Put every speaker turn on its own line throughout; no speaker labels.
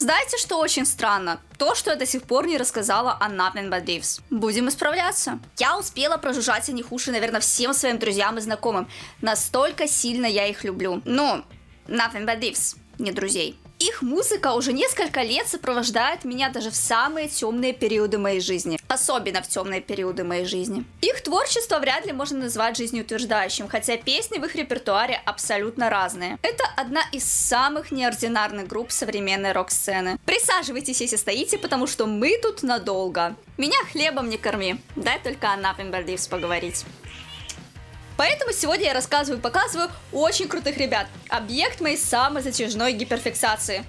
Знаете, что очень странно? То, что я до сих пор не рассказала о Nothing But Thieves. Будем исправляться. Я успела прожужжать о них уши, наверное, всем своим друзьям и знакомым. Настолько сильно я их люблю. Но Nothing But Thieves, не друзей. Их музыка уже несколько лет сопровождает меня даже в самые темные периоды моей жизни. Особенно в темные периоды моей жизни. Их творчество вряд ли можно назвать жизнеутверждающим, хотя песни в их репертуаре абсолютно разные. Это одна из самых неординарных групп современной рок-сцены. Присаживайтесь, если стоите, потому что мы тут надолго. Меня хлебом не корми, дай только о Nothing But Thieves поговорить. Поэтому сегодня я рассказываю и показываю очень крутых ребят. Объект моей самой затяжной гиперфиксации.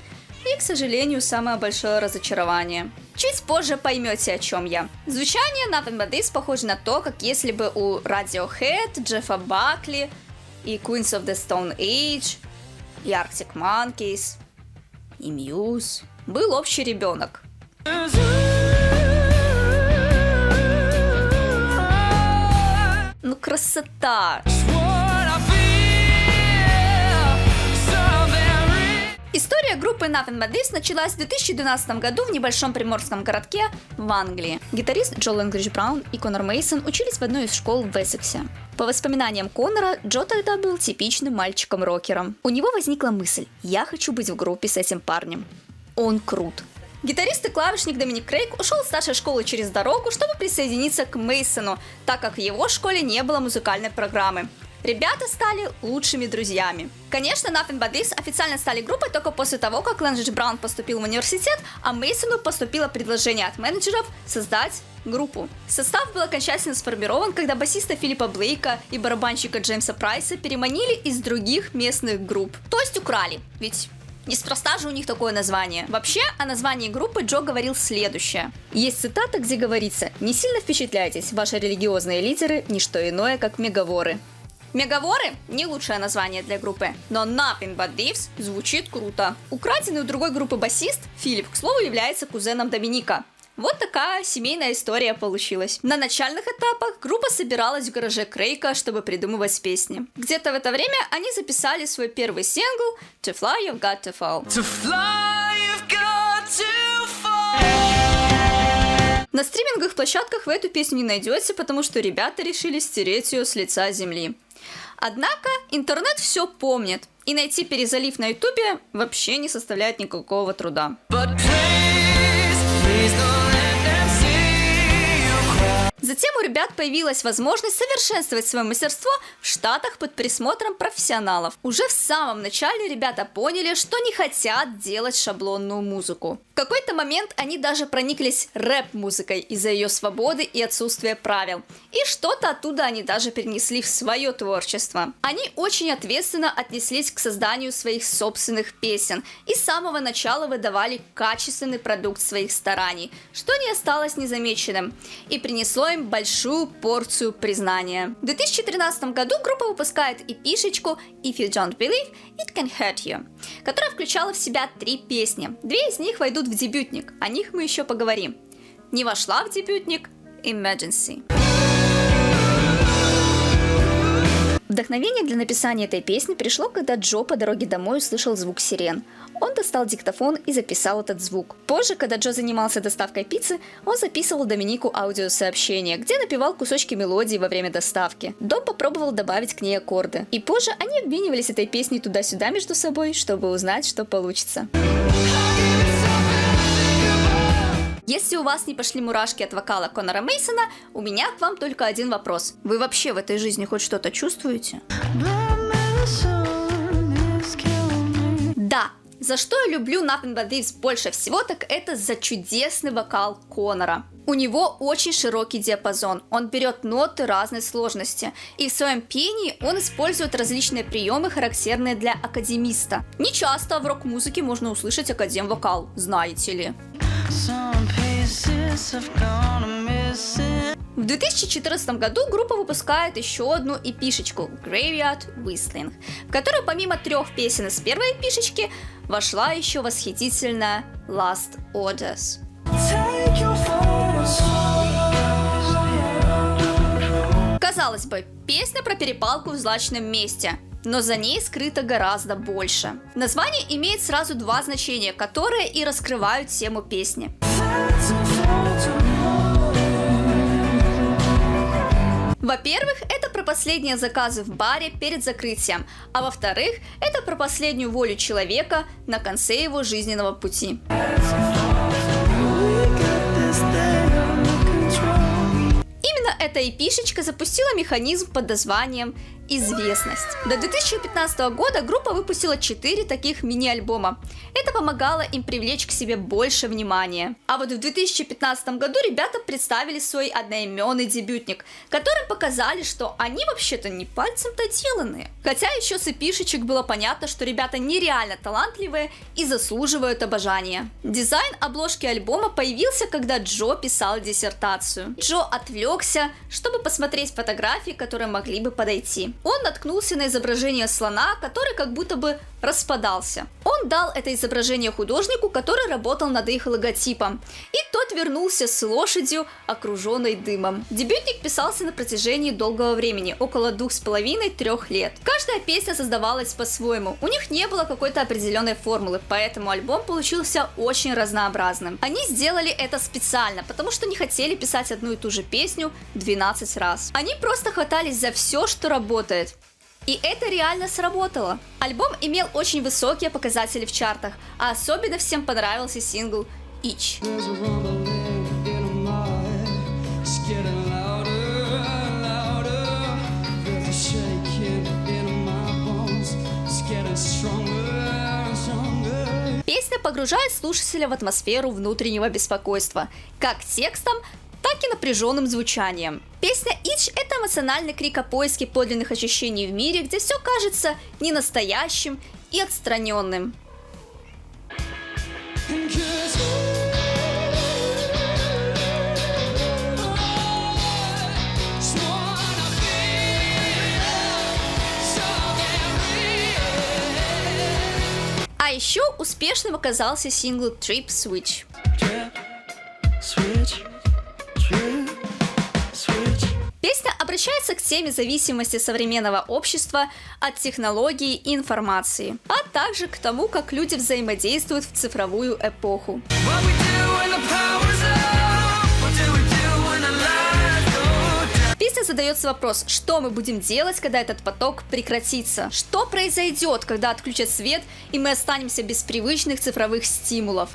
И, к сожалению, самое большое разочарование. Чуть позже поймете, о чем я. Звучание Nothing But Thieves похоже на то, как если бы у Radiohead, Джеффа Бакли и Queens of the Stone Age, и Arctic Monkeys, и Muse был общий ребенок. Ну, красота! История группы Nothing But Thieves началась в 2012 году в небольшом приморском городке в Англии. Гитарист Джо Лэнгридж Браун и Конор Мейсон учились в одной из школ в Эссексе. По воспоминаниям Конора, Джо тогда был типичным мальчиком-рокером. У него возникла мысль: я хочу быть в группе с этим парнем. Он крут. Гитарист и клавишник Доминик Крейг ушел из старшей школы через дорогу, чтобы присоединиться к Мейсону, так как в его школе не было музыкальной программы. Ребята стали лучшими друзьями. Конечно, Nothing But Thieves официально стали группой только после того, как Лэнгридж Браун поступил в университет, а Мейсону поступило предложение от менеджеров создать группу. Состав был окончательно сформирован, когда басиста Филиппа Блейка и барабанщика Джеймса Прайса переманили из других местных групп. То есть украли, ведь неспроста же у них такое название. Вообще, о названии группы Джо говорил следующее. Есть цитата, где говорится: «Не сильно впечатляйтесь, ваши религиозные лидеры – не что иное, как мегаворы». Мегаворы – не лучшее название для группы, но Nothing But Thieves звучит круто. Украденный у другой группы басист Филипп, к слову, является кузеном Доминика. Вот такая семейная история получилась. На начальных этапах группа собиралась в гараже Крейга, чтобы придумывать песни. Где-то в это время они записали свой первый сингл «To Fly You've Got To Fall». To fly, you've got to fall. На стриминговых площадках вы эту песню не найдете, потому что ребята решили стереть ее с лица земли. Однако интернет все помнит, и найти перезалив на ютубе вообще не составляет никакого труда. Затем у ребят появилась возможность совершенствовать свое мастерство в Штатах под присмотром профессионалов. Уже в самом начале ребята поняли, что не хотят делать шаблонную музыку. В какой-то момент они даже прониклись рэп-музыкой из-за ее свободы и отсутствия правил. И что-то оттуда они даже перенесли в свое творчество. Они очень ответственно отнеслись к созданию своих собственных песен и с самого начала выдавали качественный продукт своих стараний, что не осталось незамеченным и принесло им большую порцию признания. В 2013 году группа выпускает EP-шечку «If You Don't Believe, It Can Hurt You», которая включала в себя 3 песни. 2 из них войдут в дебютник, о них мы еще поговорим. Не вошла в дебютник «Emergency». Вдохновение для написания этой песни пришло, когда Джо по дороге домой услышал звук сирен. Он достал диктофон и записал этот звук. Позже, когда Джо занимался доставкой пиццы, он записывал Доминику аудиосообщение, где напевал кусочки мелодии во время доставки. Дом попробовал добавить к ней аккорды. И позже они обменивались этой песней туда-сюда между собой, чтобы узнать, что получится. Если у вас не пошли мурашки от вокала Конора Мейсона, у меня к вам только один вопрос. Вы вообще в этой жизни хоть что-то чувствуете? Да, за что я люблю Nothing But Thieves больше всего, так это за чудесный вокал Конора. У него очень широкий диапазон, он берет ноты разной сложности, и в своем пении он использует различные приемы, характерные для академиста. Не часто в рок-музыке можно услышать академ-вокал, знаете ли. В 2014 году группа выпускает еще одну EP-шечку Graveyard Whistling, в которую помимо 3 песен из первой EP-шечки вошла еще восхитительная Last Orders. Казалось бы, песня про перепалку в злачном месте. но за ней скрыто гораздо больше. Название имеет сразу два значения, которые и раскрывают тему песни. Во-первых, это про последние заказы в баре перед закрытием, а во-вторых, это про последнюю волю человека на конце его жизненного пути. Именно эта эпишечка запустила механизм под названием «Известность». До 2015 года группа выпустила 4 таких мини-альбома. Это помогало им привлечь к себе больше внимания. А вот в 2015 году ребята представили свой одноименный дебютник, которым показали, что они вообще-то не пальцем-то деланные. Хотя еще с эпишечек было понятно, что ребята нереально талантливые и заслуживают обожания. Дизайн обложки альбома появился, когда Джо писал диссертацию. Джо отвлекся, чтобы посмотреть фотографии, которые могли бы подойти. Он наткнулся на изображение слона, который как будто бы распадался. Он дал это изображение художнику, который работал над их логотипом, и тот вернулся с лошадью, окруженной дымом. Дебютник писался на протяжении долгого времени, около 2,5-3 лет. Каждая песня создавалась по-своему, у них не было какой-то определенной формулы, поэтому альбом получился очень разнообразным. Они сделали это специально, потому что не хотели писать одну и ту же песню 12 раз. Они просто хватались за все, что работает. И это реально сработало. Альбом имел очень высокие показатели в чартах, а особенно всем понравился сингл «Each». Песня погружает слушателя в атмосферу внутреннего беспокойства, как текстом, так и напряженным звучанием. Песня «Each» — это эмоциональный крик о поиске подлинных ощущений в мире, где все кажется ненастоящим и отстраненным. А еще успешным оказался сингл «Trip Switch». Песня обращается к теме зависимости современного общества от технологий и информации, а также к тому, как люди взаимодействуют в цифровую эпоху. Песня задается вопрос, что мы будем делать, когда этот поток прекратится? Что произойдет, когда отключат свет, и мы останемся без привычных цифровых стимулов?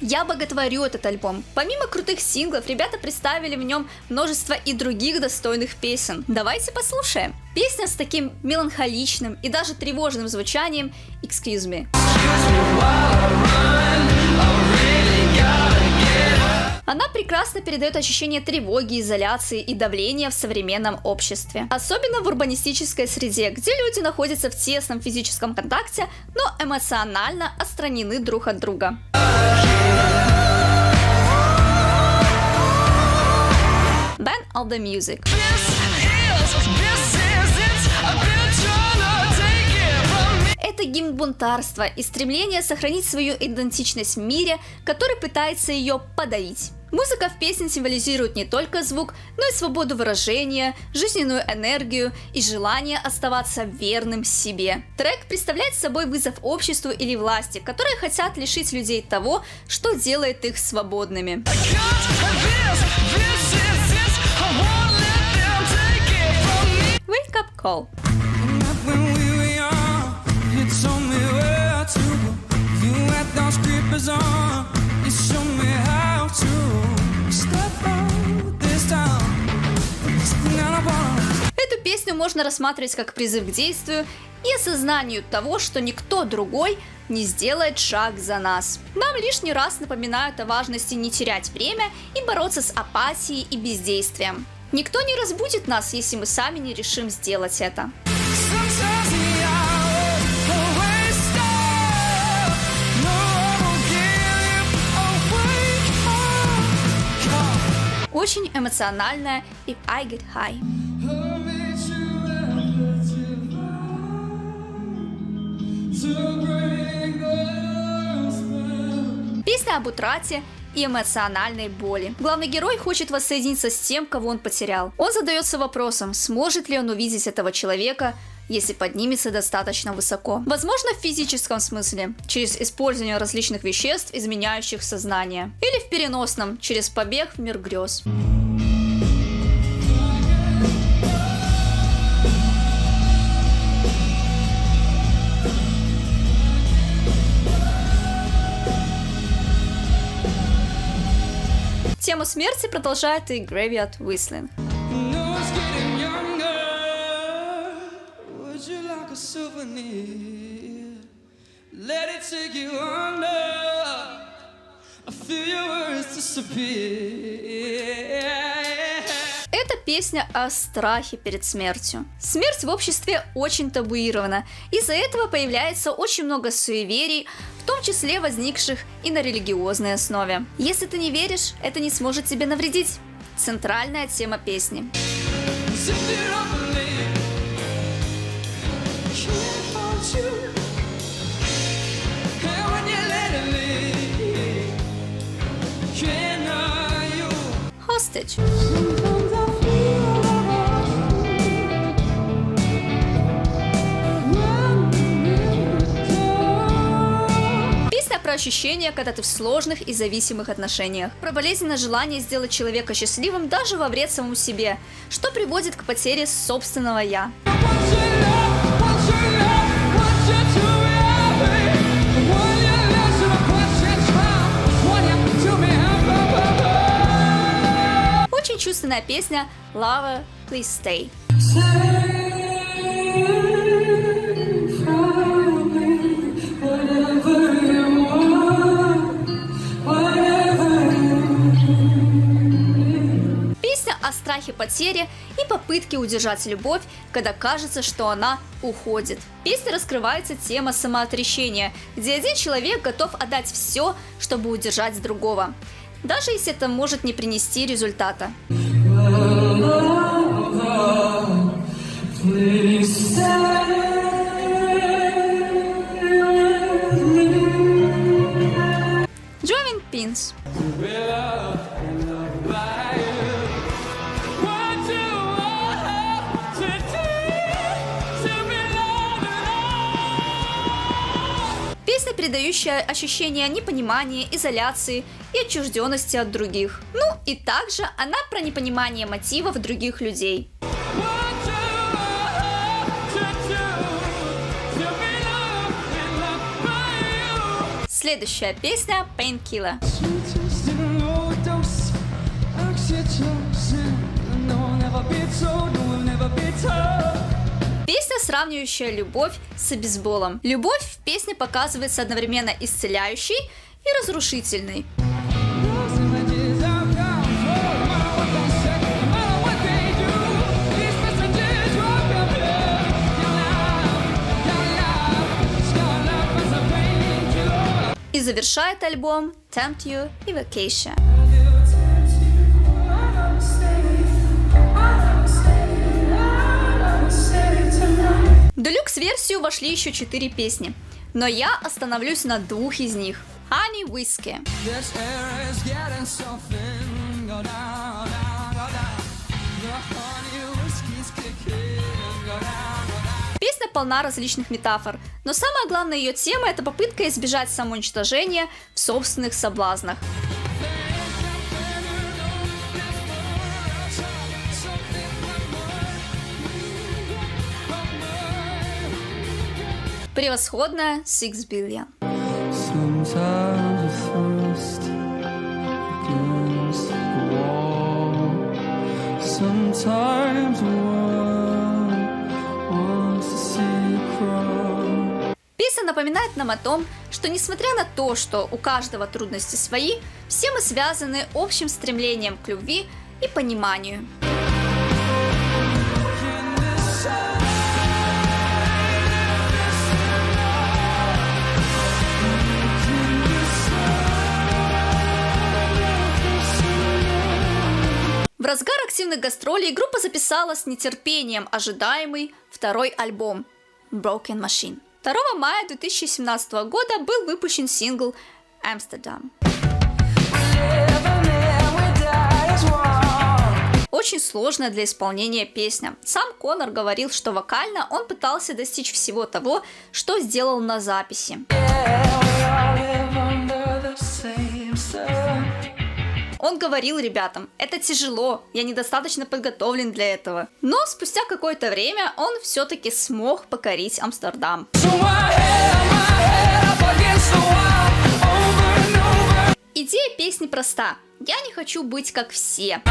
Я боготворю этот альбом. Помимо крутых синглов, ребята представили в нем множество и других достойных песен. Давайте послушаем. Песня с таким меланхоличным и даже тревожным звучанием «Excuse me». Она прекрасно передает ощущение тревоги, изоляции и давления в современном обществе. Особенно в урбанистической среде, где люди находятся в тесном физическом контакте, но эмоционально отстранены друг от друга. Ban all the music. Это гимн бунтарства и стремление сохранить свою идентичность в мире, который пытается ее подавить. Музыка в песне символизирует не только звук, но и свободу выражения, жизненную энергию и желание оставаться верным себе. Трек представляет собой вызов обществу или власти, которые хотят лишить людей того, что делает их свободными. Wake up call. Эту песню можно рассматривать как призыв к действию и осознанию того, что никто другой не сделает шаг за нас. Нам лишний раз напоминают о важности не терять время и бороться с апатией и бездействием. Никто не разбудит нас, если мы сами не решим сделать это. Очень эмоциональная «If I Get High». Песня об утрате и эмоциональной боли. Главный герой хочет воссоединиться с тем, кого он потерял. Он задается вопросом, сможет ли он увидеть этого человека, если поднимется достаточно высоко. Возможно, в физическом смысле, через использование различных веществ, изменяющих сознание. Или в переносном, через побег в мир грез. Тему смерти продолжает и Graveyard Whistling. Это песня о страхе перед смертью. Смерть в обществе очень табуирована. Из-за этого появляется очень много суеверий, в том числе возникших и на религиозной основе. Если ты не веришь, это не сможет тебе навредить. Центральная тема песни. Hostage. Песня про ощущения, когда ты в сложных и зависимых отношениях. Про болезненное желание сделать человека счастливым даже во вред самому себе, что приводит к потере собственного «я». Очень чувственная песня «Lover, Please Stay». Песня о страхе потери и попытке удержать любовь, когда кажется, что она уходит. В песне раскрывается тема самоотречения, где один человек готов отдать все, чтобы удержать другого, даже если это может не принести результата. Drawing Pins. Песня, передающая ощущение непонимания, изоляции и отчужденности от других. Ну и также она про непонимание мотивов других людей. Следующая песня Painkiller. Песня, сравнивающая любовь с бейсболом. Любовь в песне показывается одновременно исцеляющей и разрушительной. И завершает альбом Tempt You и Vacation. В делюкс-версию вошли еще 4 песни, но я остановлюсь на 2 из них. Honey Whiskey. Песня полна различных метафор, но самая главная ее тема – это попытка избежать самоуничтожения в собственных соблазнах. Превосходная Six Billion. Песня напоминает нам о том, что несмотря на то, что у каждого трудности свои, все мы связаны общим стремлением к любви и пониманию. В разгар активных гастролей группа записала с нетерпением ожидаемый второй альбом Broken Machine. 2 мая 2017 года был выпущен сингл Amsterdam. очень сложная для исполнения песня. Сам Конор говорил, что вокально он пытался достичь всего того, что сделал на записи. Он говорил ребятам: это тяжело, я недостаточно подготовлен для этого. Но спустя какое-то время он все-таки смог покорить Амстердам. Идея песни проста. Я не хочу быть как все.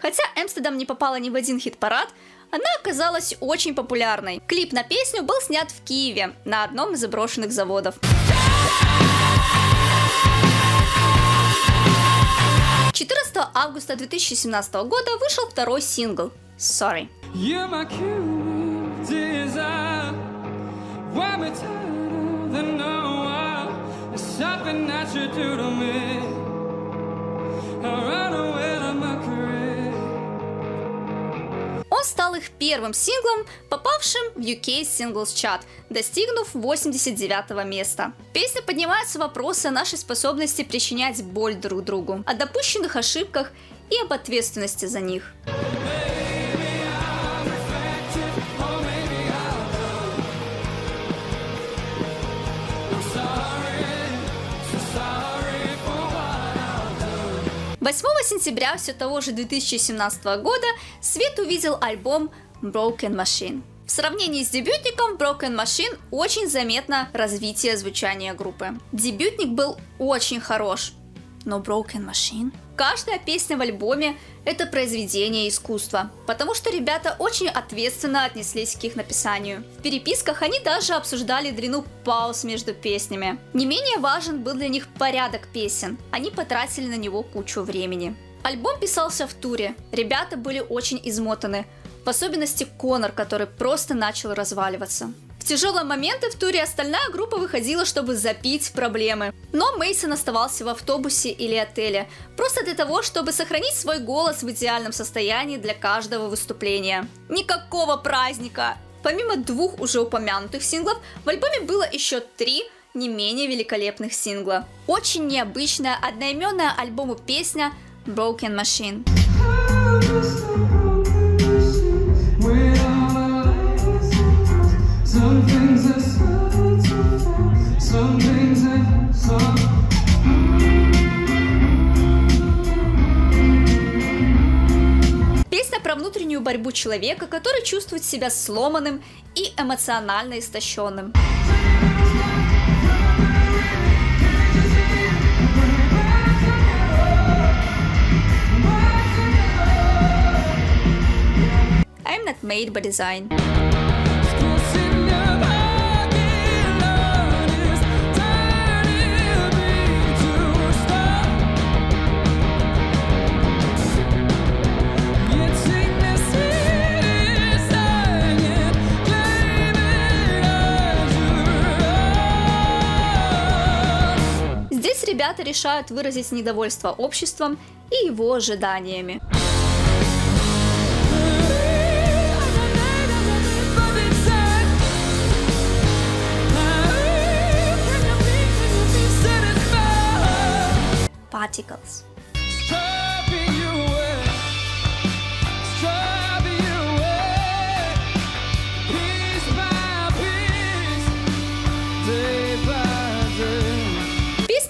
Хотя Амстердам не попала ни в один хит-парад, она оказалась очень популярной. Клип на песню был снят в Киеве, на одном из заброшенных заводов. 14 августа 2017 года вышел второй сингл «Sorry». Он стал их первым синглом, попавшим в UK Singles Chart, достигнув 89-го места. Песня поднимается вопросы о нашей способности причинять боль друг другу, о допущенных ошибках и об ответственности за них. «8 сентября все того же 2017 года свет увидел альбом Broken Machine. В сравнении с дебютником Broken Machine очень заметно развитие звучания группы. Дебютник был очень хорош, но Broken Machine... Каждая песня в альбоме – это произведение искусства, потому что ребята очень ответственно отнеслись к их написанию. В переписках они даже обсуждали длину пауз между песнями. Не менее важен был для них порядок песен, они потратили на него кучу времени. Альбом писался в туре, ребята были очень измотаны, в особенности Конор, который просто начал разваливаться. В тяжелые моменты в туре остальная группа выходила, чтобы запить проблемы. Но Мейсон оставался в автобусе или отеле, просто для того, чтобы сохранить свой голос в идеальном состоянии для каждого выступления. Никакого праздника! Помимо двух уже упомянутых синглов, в альбоме было еще 3 не менее великолепных сингла. Очень необычная одноименная альбому песня Broken Machine. Песня про внутреннюю борьбу человека, который чувствует себя сломанным и эмоционально истощенным. I'm not made by design. Ребята решают выразить недовольство обществом и его ожиданиями. Particles.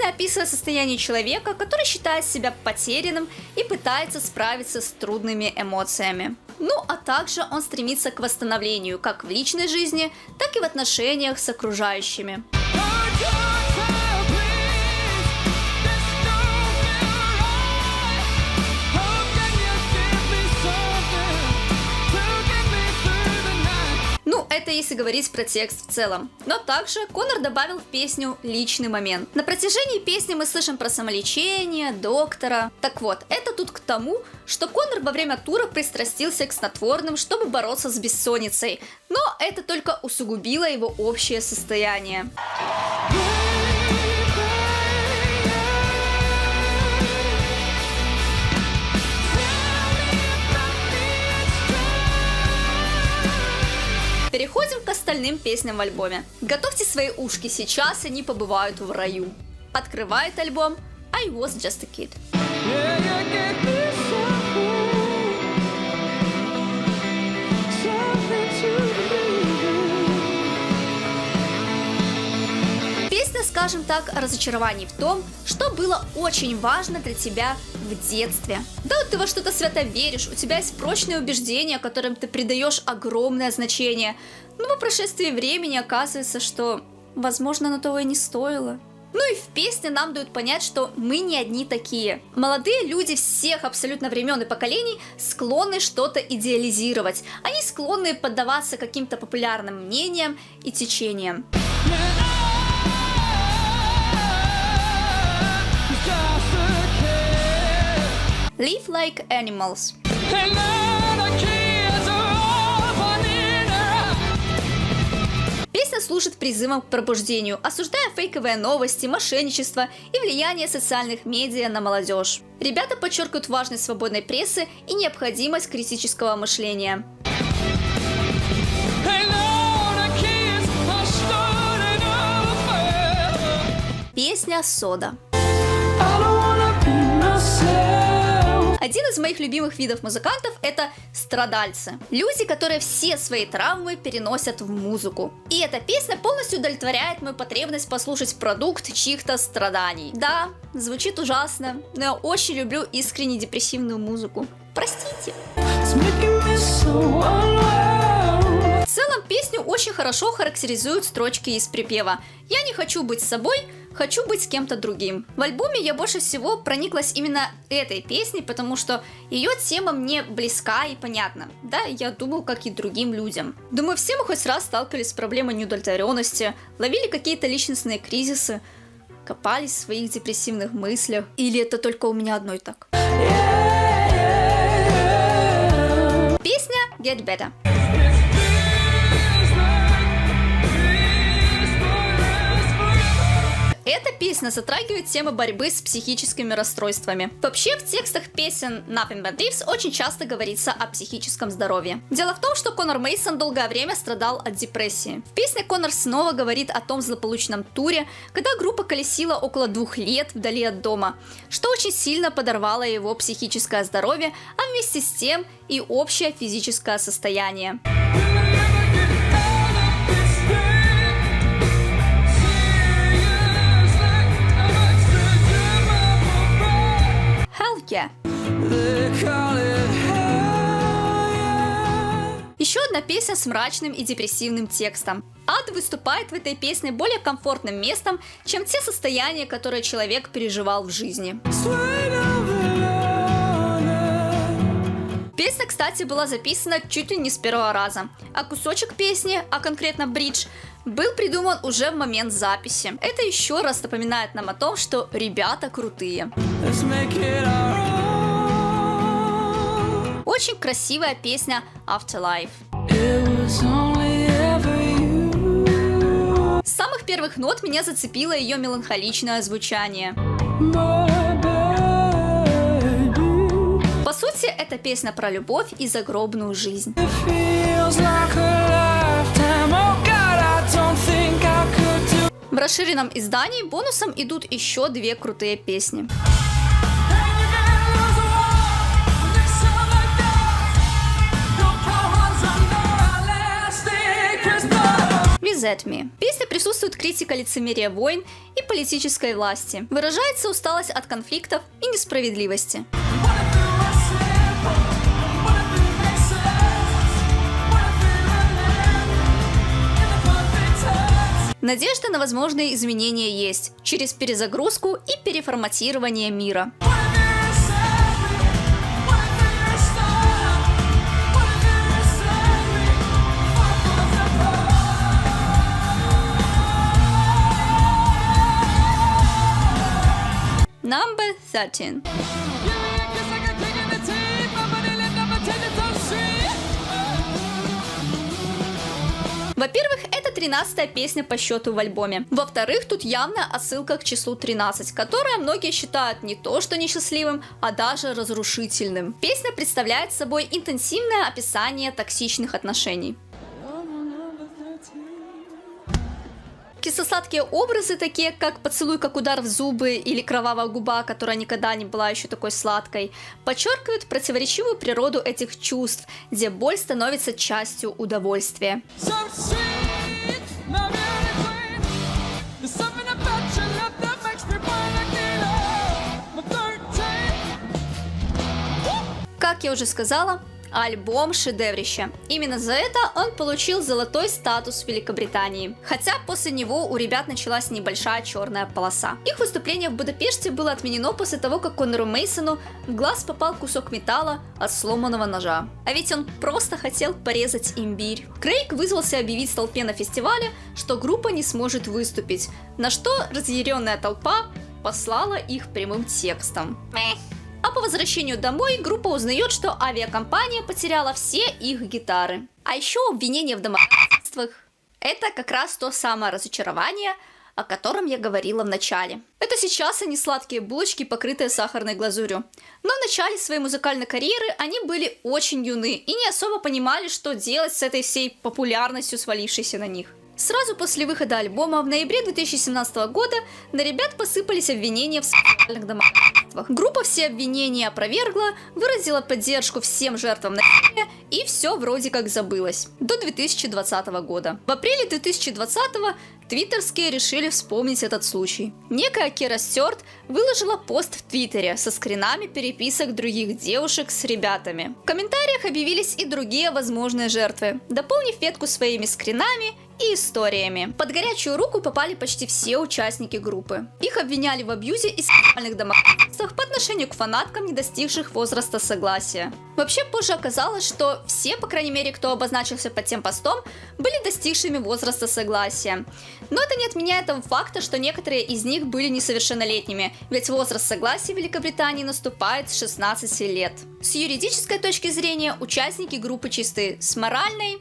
Описывает состояние человека, который считает себя потерянным и пытается справиться с трудными эмоциями. Ну, а также он стремится к восстановлению как в личной жизни, так и в отношениях с окружающими. Это если говорить про текст в целом. Но также Конор добавил в песню личный момент. На протяжении песни мы слышим про самолечение, доктора. Так вот, это тут к тому, что Конор во время тура пристрастился к снотворным, чтобы бороться с бессонницей. Но это только усугубило его общее состояние. Переходим к остальным песням в альбоме. Готовьте свои ушки, сейчас они побывают в раю. Открывает альбом I Was Just a Kid. Песня, скажем так, о разочаровании в том, что было очень важно для тебя в детстве. Да, вот ты во что-то свято веришь, у тебя есть прочные убеждения, которым ты придаешь огромное значение, но по прошествии времени оказывается, что, возможно, оно того и не стоило. Ну и в песне нам дают понять, что мы не одни такие. Молодые люди всех абсолютно времен и поколений склонны что-то идеализировать. Они склонны поддаваться каким-то популярным мнениям и течениям. Live like animals. Песня служит призывом к пробуждению, осуждая фейковые новости, мошенничество и влияние социальных медиа на молодежь. Ребята подчеркивают важность свободной прессы и необходимость критического мышления. Песня «Сода». Один из моих любимых видов музыкантов – это страдальцы. Люди, которые все свои травмы переносят в музыку. И эта песня полностью удовлетворяет мою потребность послушать продукт чьих-то страданий. Да, звучит ужасно, но я очень люблю искренне депрессивную музыку. Простите. В целом песню очень хорошо характеризуют строчки из припева «Я не хочу быть собой, хочу быть с кем-то другим». В альбоме я больше всего прониклась именно этой песней, потому что ее тема мне близка и понятна. Да, я думаю, как и другим людям. Думаю, все мы хоть раз сталкивались с проблемой неудовлетворенности, ловили какие-то личностные кризисы, копались в своих депрессивных мыслях. Или это только у меня одной так? Песня Get Better. Эта песня затрагивает темы борьбы с психическими расстройствами. Вообще, в текстах песен Nothing But Thieves очень часто говорится о психическом здоровье. Дело в том, что Конор Мейсон долгое время страдал от депрессии. В песне Конор снова говорит о том злополучном туре, когда группа колесила около 2 лет вдали от дома, что очень сильно подорвало его психическое здоровье, а вместе с тем и общее физическое состояние. Yeah. Еще одна песня с мрачным и депрессивным текстом. Ад выступает в этой песне более комфортным местом, чем те состояния, которые человек переживал в жизни. Песня, кстати, была записана чуть ли не с первого раза, а кусочек песни, а конкретно бридж, был придуман уже в момент записи. Это еще раз напоминает нам о том, что ребята крутые. Очень красивая песня Afterlife. С самых первых нот меня зацепило ее меланхоличное звучание. По сути, это песня про любовь и загробную жизнь. В расширенном издании бонусом идут еще 2 крутые песни. Without Me. В песне присутствует критика лицемерия войн и политической власти. Выражается усталость от конфликтов и несправедливости. Надежда на возможные изменения есть через перезагрузку и переформатирование мира. Number 13. Во-первых, это 13-я песня по счету в альбоме. Во-вторых, тут явно отсылка к числу 13, которое многие считают не то что несчастливым, а даже разрушительным. Песня представляет собой интенсивное описание токсичных отношений. Кисло-сладкие образы, такие как «Поцелуй как удар в зубы» или «Кровавая губа», которая никогда не была еще такой сладкой, подчеркивают противоречивую природу этих чувств, где боль становится частью удовольствия. Как я уже сказала, альбом шедеврище. Именно за это он получил золотой статус в Великобритании. Хотя после него у ребят началась небольшая черная полоса. Их выступление в Будапеште было отменено после того, как Конору Мейсону в глаз попал кусок металла от сломанного ножа. А ведь он просто хотел порезать имбирь. Крейг вызвался объявить толпе на фестивале, что группа не сможет выступить, на что разъяренная толпа послала их прямым текстом. А по возвращению домой группа узнает, что авиакомпания потеряла все их гитары. А еще обвинение в домогательствах. Это как раз то самое разочарование, о котором я говорила в начале. Это сейчас они сладкие булочки, покрытые сахарной глазурью. Но в начале своей музыкальной карьеры они были очень юны и не особо понимали, что делать с этой всей популярностью, свалившейся на них. Сразу после выхода альбома в ноябре 2017 года на ребят посыпались обвинения в сексуальных домогательствах. Группа все обвинения опровергла, выразила поддержку всем жертвам насилия, и все вроде как забылось. До 2020 года. В апреле 2020 твиттерские решили вспомнить этот случай. Некая Кира Стюарт выложила пост в Твиттере со скринами переписок других девушек с ребятами. В комментариях объявились и другие возможные жертвы, дополнив ветку своими скринами и историями. Под горячую руку попали почти все участники группы. Их обвиняли в абьюзе и сексуальных домогательствах по отношению к фанаткам, не достигших возраста согласия. Вообще позже оказалось, что все, по крайней мере, кто обозначился под тем постом, были достигшими возраста согласия. Но это не отменяет того факта, что некоторые из них были несовершеннолетними, ведь возраст согласия в Великобритании наступает с 16 лет. С юридической точки зрения участники группы чисты, с моральной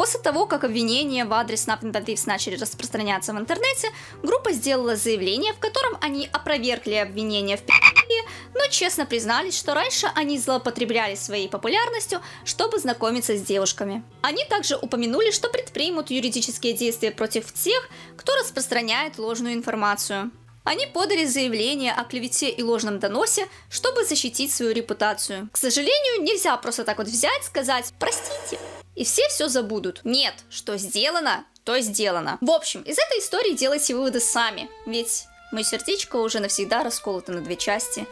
После того, как обвинения в адрес Nothing But Thieves начали распространяться в интернете, группа сделала заявление, в котором они опровергли обвинения в пи***е, но честно признались, что раньше они злоупотребляли своей популярностью, чтобы знакомиться с девушками. Они также упомянули, что предпримут юридические действия против тех, кто распространяет ложную информацию. Они подали заявление о клевете и ложном доносе, чтобы защитить свою репутацию. К сожалению, нельзя просто так вот взять, сказать «простите», и все забудут. Нет, что сделано, то сделано. В общем, из этой истории делайте выводы сами, ведь мое сердечко уже навсегда расколото на две части,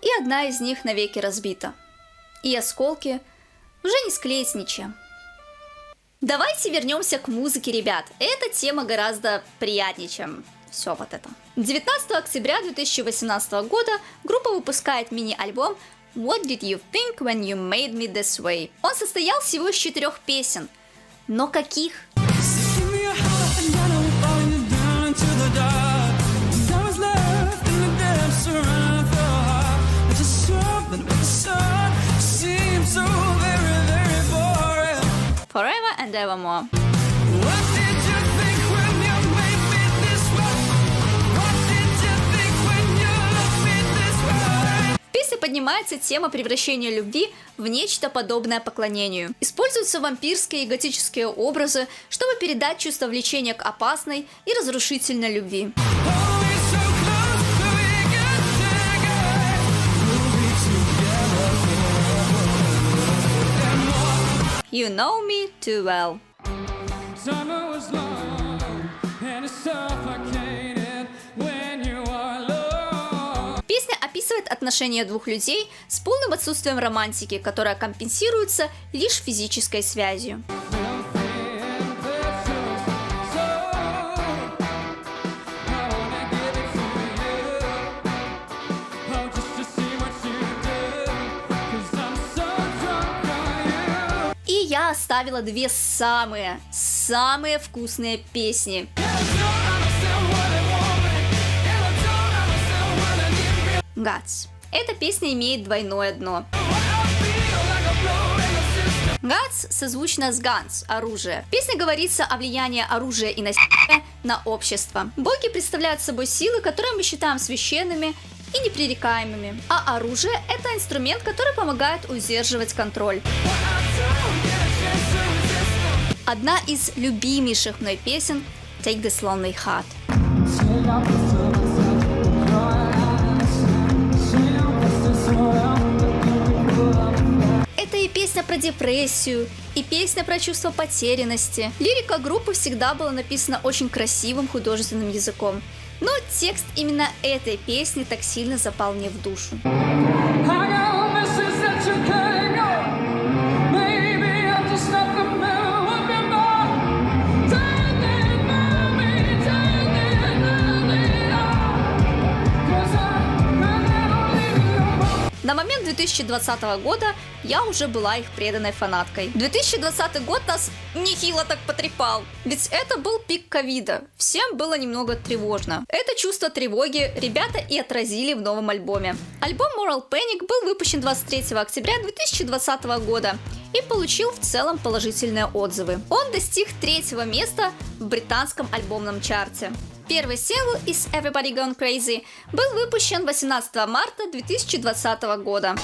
и одна из них навеки разбита. И осколки уже не склеить ничем. Давайте вернемся к музыке, ребят. Эта тема гораздо приятнее, чем все вот это. 19 октября 2018 года группа выпускает мини-альбом What Did You Think When You Made Me This Way? Он состоял всего из 4 песен. Но каких? Forever and Evermore. Поднимается тема превращения любви в нечто подобное поклонению. Используются вампирские и готические образы, чтобы передать чувство влечения к опасной и разрушительной любви. You know me too well. Описывает отношения двух людей с полным отсутствием романтики, которая компенсируется лишь физической связью. И я оставила две самые вкусные песни. Guts. Эта песня имеет двойное дно. Guts созвучно с Guns – оружие. В песне говорится о влиянии оружия и насилия на общество. Боги представляют собой силы, которые мы считаем священными и непререкаемыми. А оружие – это инструмент, который помогает удерживать контроль. одна из любимейших мной песен Take This Lonely Heart. Это и песня про депрессию, и песня про чувство потерянности. Лирика группы всегда была написана очень красивым художественным языком, но текст именно этой песни так сильно запал мне в душу. На момент 2020 года я уже была их преданной фанаткой. 2020 год нас нехило так потрепал, ведь это был пик ковида. Всем было немного тревожно. Это чувство тревоги ребята и отразили в новом альбоме. Альбом Moral Panic был выпущен 23 октября 2020 года и получил в целом положительные отзывы. Он достиг 3-го места в британском альбомном чарте. Первый сингл из Everybody Gone Crazy был выпущен 18 марта 2020 года.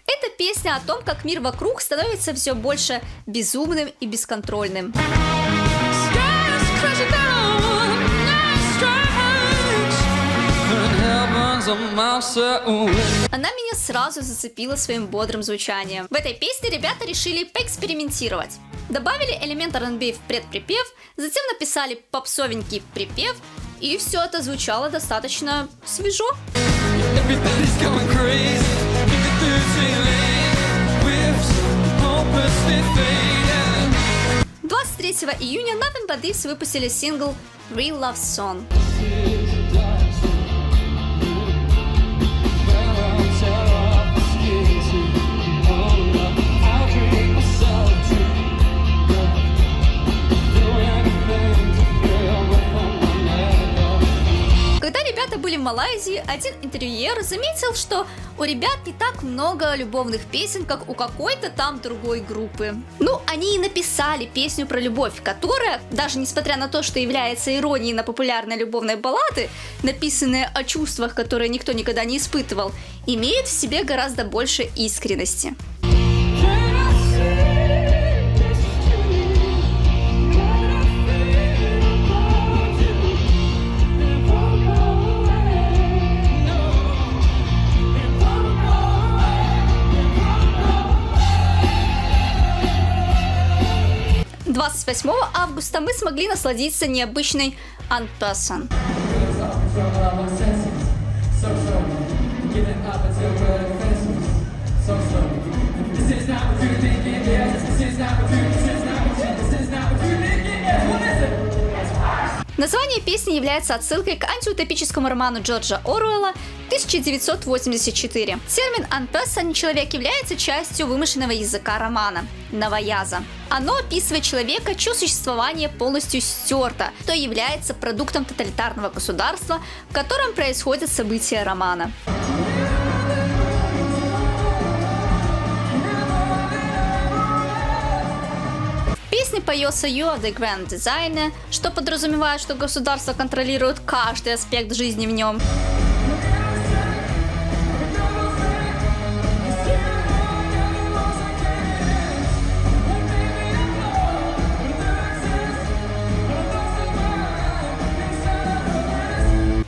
Это песня о том, как мир вокруг становится все больше безумным и бесконтрольным. Она меня сразу зацепила своим бодрым звучанием. В этой песне ребята решили поэкспериментировать. Добавили элемент R&B в предприпев, затем написали попсовенький припев, и все это звучало достаточно свежо. 23 июня Nothing But Thieves выпустили сингл Real Love Song. Когда ребята были в Малайзии, один интервьюер заметил, что у ребят не так много любовных песен, как у какой-то там другой группы. Ну, они и написали песню про любовь, которая, даже несмотря на то, что является иронией на популярные любовные баллады, написанные о чувствах, которые никто никогда не испытывал, имеет в себе гораздо больше искренности. — 28 августа мы смогли насладиться необычной Unperson. Название песни является отсылкой к антиутопическому роману Джорджа Оруэлла 1984. Термин «unperson» человек является частью вымышленного языка романа – новояза. Оно описывает человека, чье существование полностью стерто, что является продуктом тоталитарного государства, в котором происходят события романа. В песне поется «You are the grand designer», что подразумевает, что государство контролирует каждый аспект жизни в нем.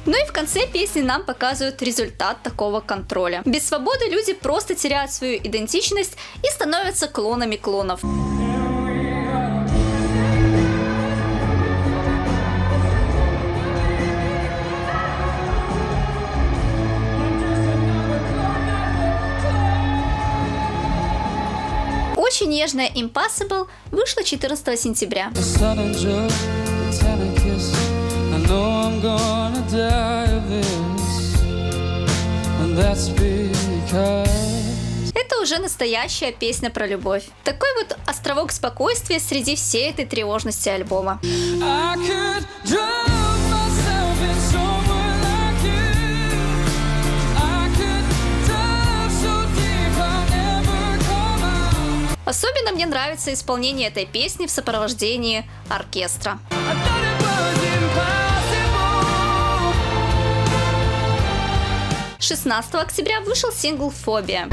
Ну и в конце песни нам показывают результат такого контроля. Без свободы люди просто теряют свою идентичность и становятся клонами клонов. Очень нежная Impossible вышла 14 сентября. Это уже настоящая песня про любовь. Такой вот островок спокойствия среди всей этой тревожности альбома. Особенно мне нравится исполнение этой песни в сопровождении оркестра. 16 октября вышел сингл «Phobia».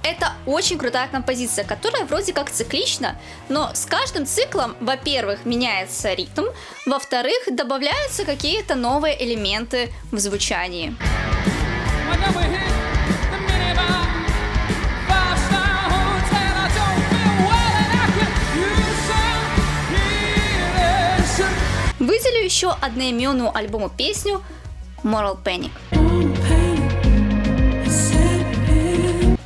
Это очень крутая композиция, которая вроде как циклична, но с каждым циклом, во-первых, меняется ритм, во-вторых, добавляются какие-то новые элементы в звучании. Выделю еще одноименную альбому песню Moral Panic.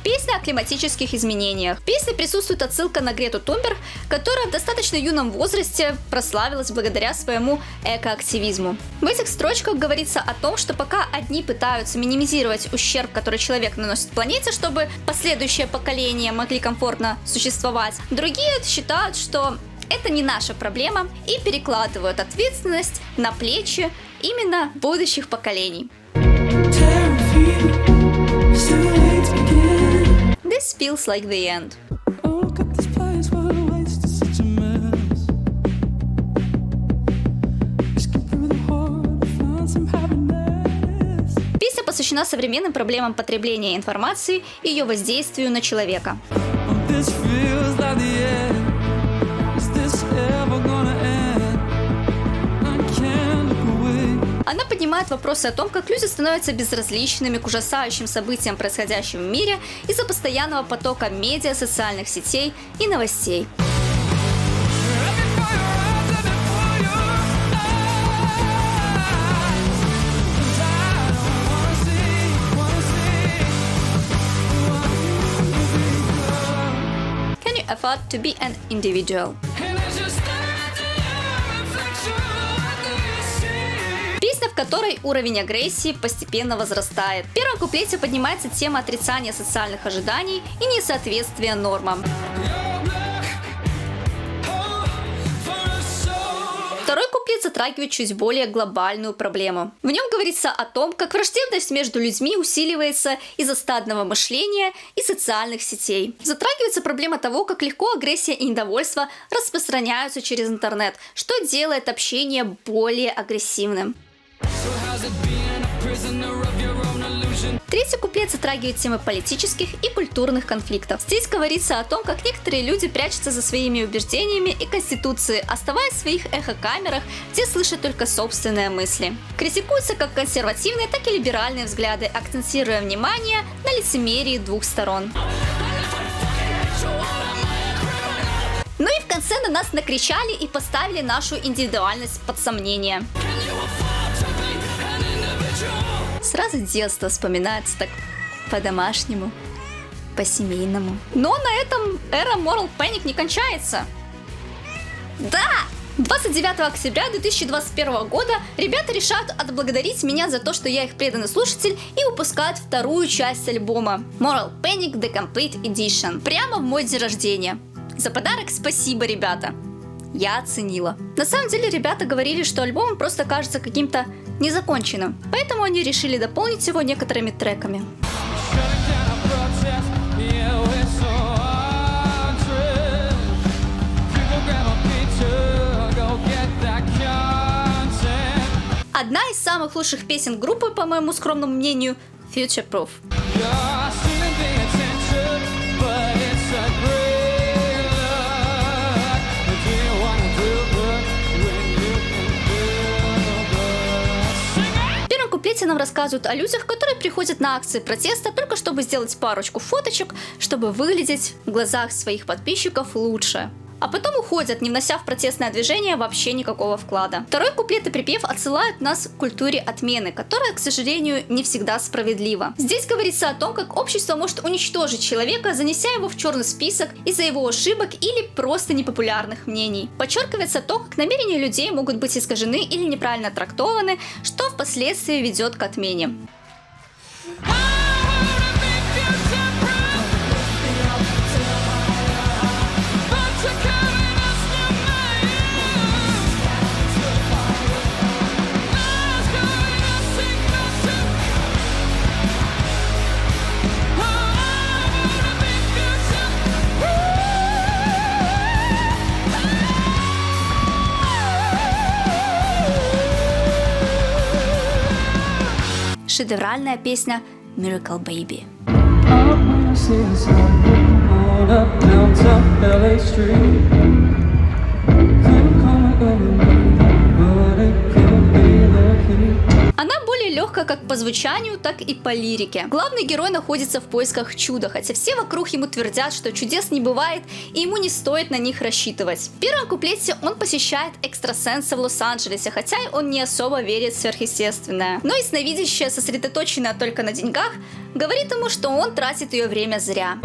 Песня о климатических изменениях. В песне присутствует отсылка на Грету Тунберг, которая в достаточно юном возрасте прославилась благодаря своему экоактивизму. В этих строчках говорится о том, что пока одни пытаются минимизировать ущерб, который человек наносит планете, чтобы последующие поколения могли комфортно существовать, другие считают, что это не наша проблема и перекладывают ответственность на плечи именно будущих поколений. This feels like the end. Песня посвящена современным проблемам потребления информации и ее воздействию на человека. Она поднимает вопросы о том, как люди становятся безразличными к ужасающим событиям, происходящим в мире, из-за постоянного потока медиа, социальных сетей и новостей. Can you afford to be an individual? Песня, в которой уровень агрессии постепенно возрастает. В первом куплете поднимается тема отрицания социальных ожиданий и несоответствия нормам. Второй куплет затрагивает чуть более глобальную проблему. В нем говорится о том, как враждебность между людьми усиливается из-за стадного мышления и социальных сетей. Затрагивается проблема того, как легко агрессия и недовольство распространяются через интернет, что делает общение более агрессивным. Третий куплет затрагивает темы политических и культурных конфликтов. Здесь говорится о том, как некоторые люди прячутся за своими убеждениями и конституцией, оставаясь в своих эхокамерах, где слышат только собственные мысли. Критикуются как консервативные, так и либеральные взгляды, акцентируя внимание на лицемерии двух сторон. Ну и в конце на нас накричали и поставили нашу индивидуальность под сомнение. Сразу детство вспоминается так по-домашнему, по-семейному. Но на этом эра Moral Panic не кончается. Да! 29 октября 2021 года ребята решают отблагодарить меня за то, что я их преданный слушатель, и выпускают вторую часть альбома Moral Panic The Complete Edition прямо в мой день рождения. За подарок спасибо, ребята. Я оценила. На самом деле ребята говорили, что альбом просто кажется каким-то незаконченным, поэтому они решили дополнить его некоторыми треками. Одна из самых лучших песен группы, по моему скромному мнению, Future Proof. Нам рассказывают о людях, которые приходят на акции протеста только чтобы сделать парочку фоточек, чтобы выглядеть в глазах своих подписчиков лучше. А потом уходят, не внося в протестное движение вообще никакого вклада. Второй куплет и припев отсылают нас к культуре отмены, которая, к сожалению, не всегда справедлива. Здесь говорится о том, как общество может уничтожить человека, занеся его в черный список из-за его ошибок или просто непопулярных мнений. Подчеркивается то, как намерения людей могут быть искажены или неправильно трактованы, что впоследствии ведет к отмене. шедевральная песня Miracle Baby. Она более легкая как по звучанию, так и по лирике. Главный герой находится в поисках чуда, хотя все вокруг ему твердят, что чудес не бывает и ему не стоит на них рассчитывать. В первом куплете он посещает экстрасенса в Лос-Анджелесе, хотя он не особо верит в сверхъестественное. Но ясновидящая, сосредоточенная только на деньгах, говорит ему, что он тратит ее время зря.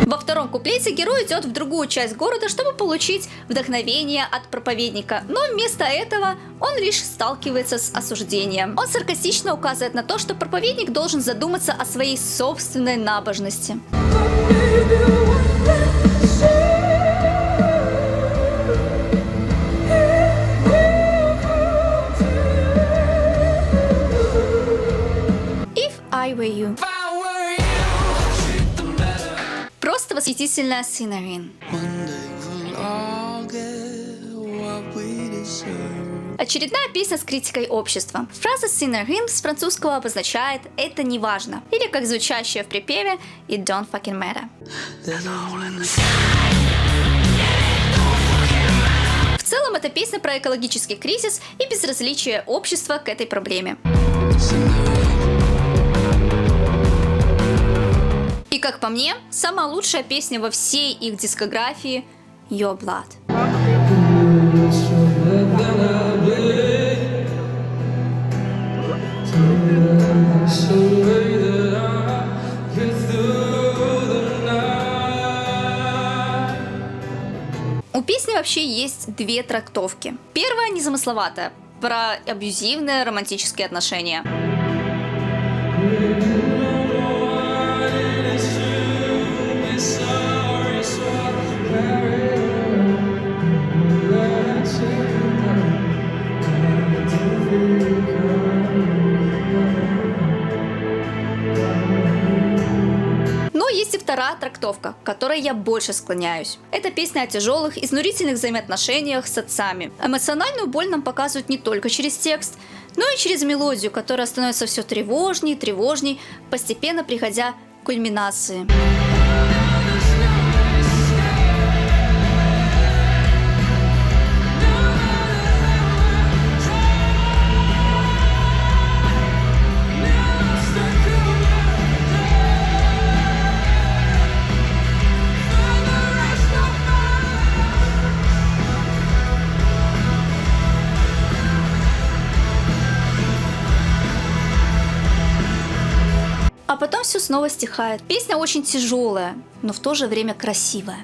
Во втором куплете герой идет в другую часть города, чтобы получить вдохновение от проповедника, но вместо этого он лишь сталкивается с осуждением. Он саркастично указывает на то, что проповедник должен задуматься о своей собственной набожности. If I Were You. Просто восхитительная Sinner. Очередная песня с критикой общества. Фраза Sinner с французского обозначает «это не важно», или как звучащая в припеве «It don't fucking matter». В целом это песня про экологический кризис и безразличие общества к этой проблеме. И как по мне, самая лучшая песня во всей их дискографии – Your Blood. У песни вообще есть две трактовки. Первая незамысловатая, про абьюзивные романтические отношения. Есть и вторая трактовка, к которой я больше склоняюсь. Это песня о тяжелых, изнурительных взаимоотношениях с отцами. Эмоциональную боль нам показывают не только через текст, но и через мелодию, которая становится все тревожней и тревожней, постепенно приходя к кульминации. А потом все снова стихает. Песня очень тяжелая, но в то же время красивая.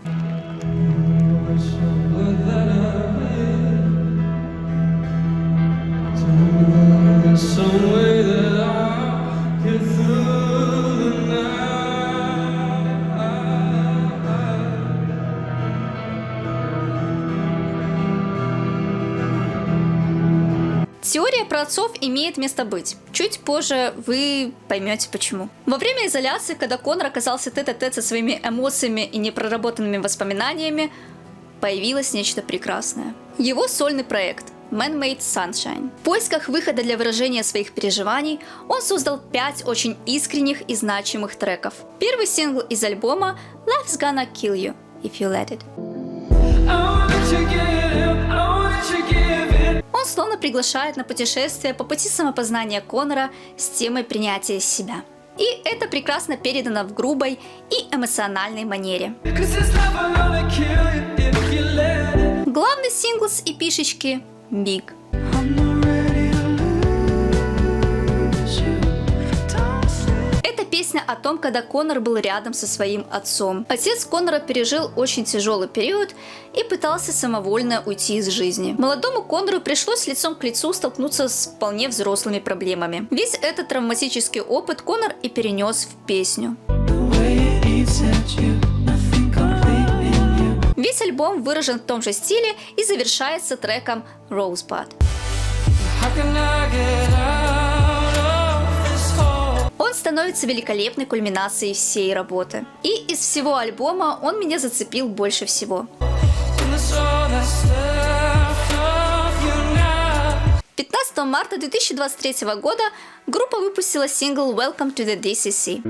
Теория про отцов имеет место быть. Чуть позже вы поймете почему. Во время изоляции, когда Коннор оказался тет-а-тет со своими эмоциями и непроработанными воспоминаниями, появилось нечто прекрасное. Его сольный проект Man-Made Sunshine. В поисках выхода для выражения своих переживаний он создал 5 очень искренних и значимых треков. Первый сингл из альбома Life's Gonna Kill You If You Let It. Он словно приглашает на путешествие по пути самопознания Коннора с темой принятия себя. И это прекрасно передано в грубой и эмоциональной манере. Главный сингл с эпишечки Big. Это песня о том, когда Коннор был рядом со своим отцом. Отец Коннора пережил очень тяжелый период и пытался самовольно уйти из жизни. Молодому Коннору пришлось лицом к лицу столкнуться с вполне взрослыми проблемами. Весь этот травматический опыт Коннор и перенес в песню. Весь альбом выражен в том же стиле и завершается треком Rosebud. Он становится великолепной кульминацией всей работы. И из всего альбома он меня зацепил больше всего. 15 марта 2023 года группа выпустила сингл Welcome to the DCC.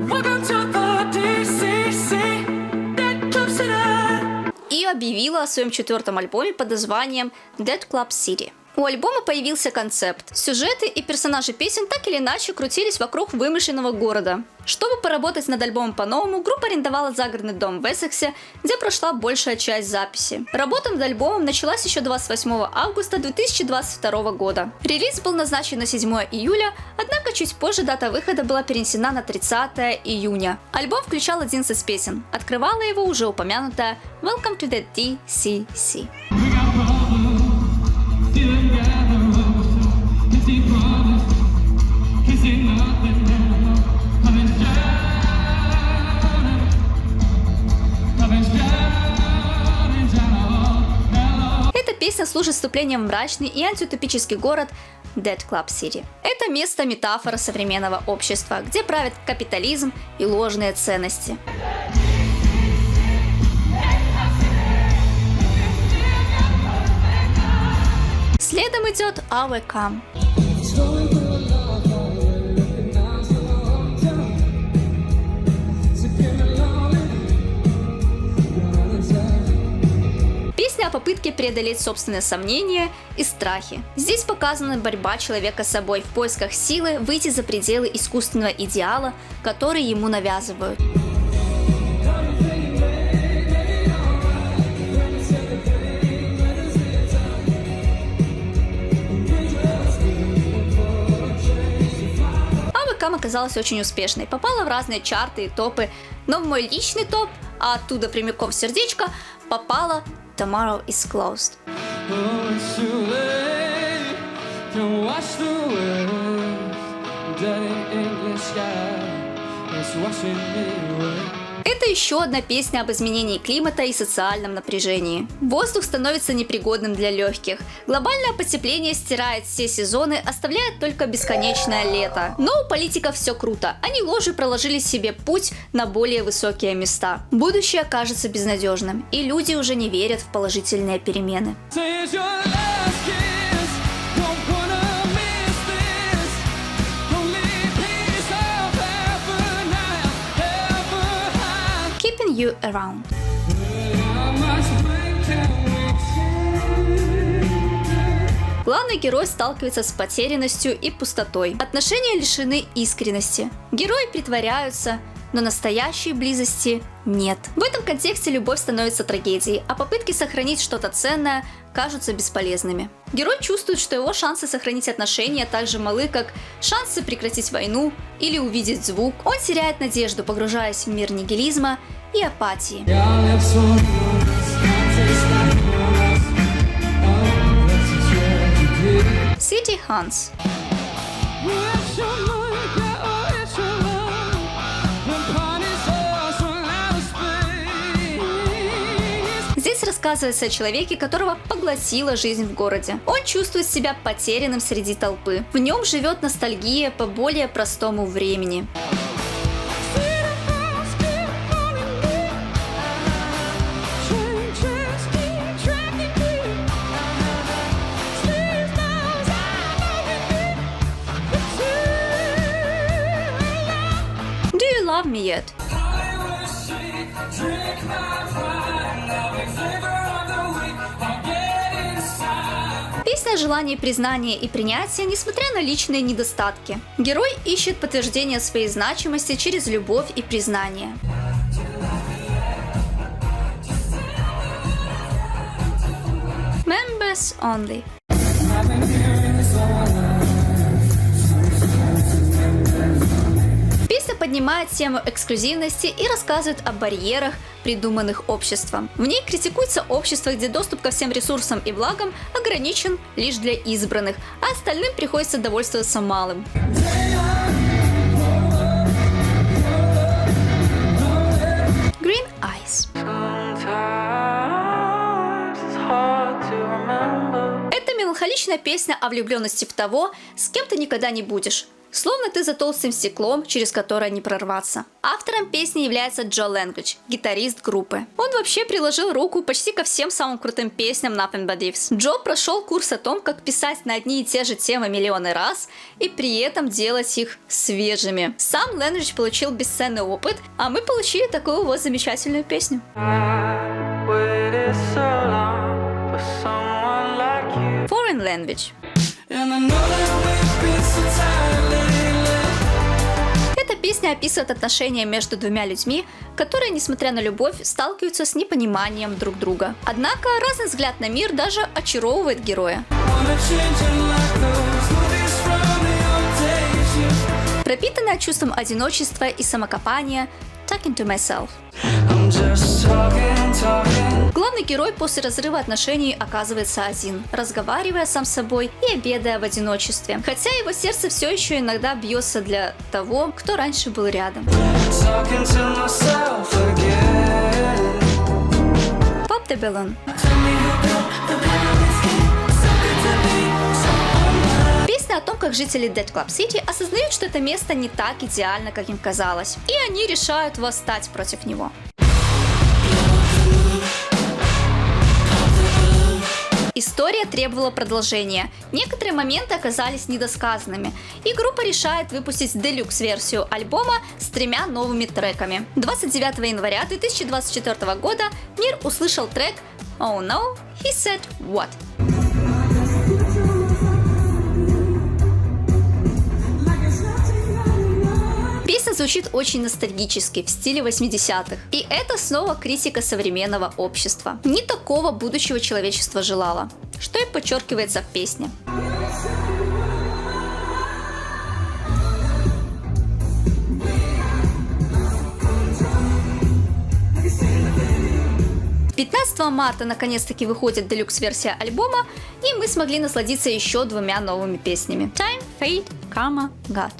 И объявила о своем 4-м альбоме под названием Dead Club City. У альбома появился концепт. Сюжеты и персонажи песен так или иначе крутились вокруг вымышленного города. Чтобы поработать над альбомом по-новому, группа арендовала загородный дом в Эссексе, где прошла большая часть записи. Работа над альбомом началась еще 28 августа 2022 года. Релиз был назначен на 7 июля, однако чуть позже дата выхода была перенесена на 30 июня. Альбом включал 11 песен. Открывала его уже упомянутая Welcome to the DCC. Эта песня служит вступлением в мрачный и антиутопический город Dead Club City. Это место-метафора современного общества, где правят капитализм и ложные ценности. Следом идет I Will Come. Песня о попытке преодолеть собственные сомнения и страхи. Здесь показана борьба человека с собой в поисках силы выйти за пределы искусственного идеала, который ему навязывают. Оказалась очень успешной, попала в разные чарты и топы, но в мой личный топ, а оттуда прямиком в сердечко, попала Tomorrow is Closed. Это еще одна песня об изменении климата и социальном напряжении. Воздух становится непригодным для легких. Глобальное потепление стирает все сезоны, оставляет только бесконечное лето. Но у политиков все круто. Они ложью проложили себе путь на более высокие места. Будущее кажется безнадежным, и люди уже не верят в положительные перемены. You around. Главный герой сталкивается с потерянностью и пустотой. Отношения лишены искренности. Герои притворяются, но настоящей близости нет. В этом контексте любовь становится трагедией, а попытки сохранить что-то ценное кажутся бесполезными. Герой чувствует, что его шансы сохранить отношения так же малы, как шансы прекратить войну или увидеть звук. Он теряет надежду, погружаясь в мир нигилизма и апатии. City Hunts. Здесь рассказывается о человеке, которого поглотила жизнь в городе. Он чувствует себя потерянным среди толпы. В нем живет ностальгия по более простому времени. Love me yet. Песня о желании признания и принятия, несмотря на личные недостатки. Герой ищет подтверждение своей значимости через любовь и признание. Members only. Песня поднимает тему эксклюзивности и рассказывает о барьерах, придуманных обществом. В ней критикуется общество, где доступ ко всем ресурсам и благам ограничен лишь для избранных, а остальным приходится довольствоваться малым. Green Eyes. Это меланхоличная песня о влюбленности в того, с кем ты никогда не будешь. Словно ты за толстым стеклом, через которое не прорваться. Автором песни является Джо Лэнгридж, гитарист группы. Он вообще приложил руку почти ко всем самым крутым песням Nothing But Thieves. Джо прошел курс о том, как писать на одни и те же темы миллионы раз и при этом делать их свежими. Сам Лэнгридж получил бесценный опыт, а мы получили такую вот замечательную песню. Foreign Language. Эта песня описывает отношения между двумя людьми, которые, несмотря на любовь, сталкиваются с непониманием друг друга. Однако разный взгляд на мир даже очаровывает героя. Пропитанная чувством одиночества и самокопания, Talking to Myself. Главный герой после разрыва отношений оказывается один, разговаривая сам с собой и обедая в одиночестве. Хотя его сердце все еще иногда бьется для того, кто раньше был рядом. Pop the Balloon. Песня о том, как жители Dead Club City осознают, что это место не так идеально, как им казалось, и они решают восстать против него. История требовала продолжения. Некоторые моменты оказались недосказанными, и группа решает выпустить делюкс-версию альбома с 3 новыми треками. 29 января 2024 года мир услышал трек Oh No, He Said What. Песня звучит очень ностальгически, в стиле 80-х. И это снова критика современного общества. Не такого будущего человечество желало, что и подчеркивается в песне. — 15 марта наконец-таки выходит делюкс-версия альбома, и мы смогли насладиться еще 2 новыми песнями. Time, Fate, Karma, God.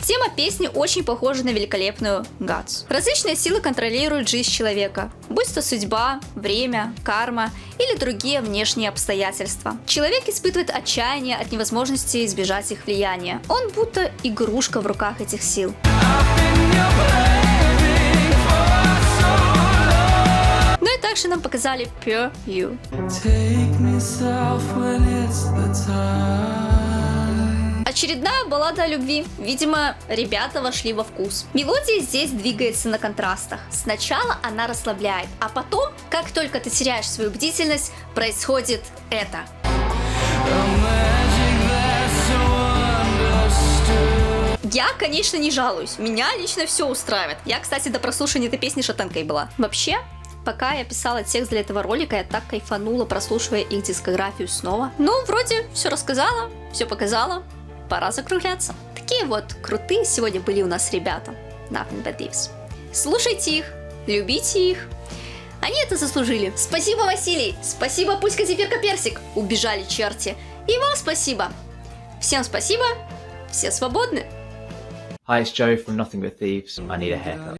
Тема песни очень похожа на великолепную Guts. Различные силы контролируют жизнь человека, будь то судьба, время, карма или другие внешние обстоятельства. Человек испытывает отчаяние от невозможности избежать их влияния. Он будто игрушка в руках этих сил. Ну и также нам показали Pure You. Очередная баллада о любви. Видимо, ребята вошли во вкус. Мелодия здесь двигается на контрастах. Сначала она расслабляет, а потом, как только ты теряешь свою бдительность, происходит это. Я, конечно, не жалуюсь. Меня лично все устраивает. Я, кстати, до прослушивания этой песни шатенкой была. Вообще, пока я писала текст для этого ролика, я так кайфанула, прослушивая их дискографию снова. Ну, вроде все рассказала, все показала. Пора закругляться. Такие вот крутые сегодня были у нас ребята. Nothing But Thieves. Слушайте их, любите их. Они это заслужили. Спасибо, Василий. Спасибо, Пуська, Зефирка, Персик. Убежали черти. И вам спасибо. Всем спасибо. Все свободны.
Hi, it's Joe from Nothing But Thieves. I need a haircut.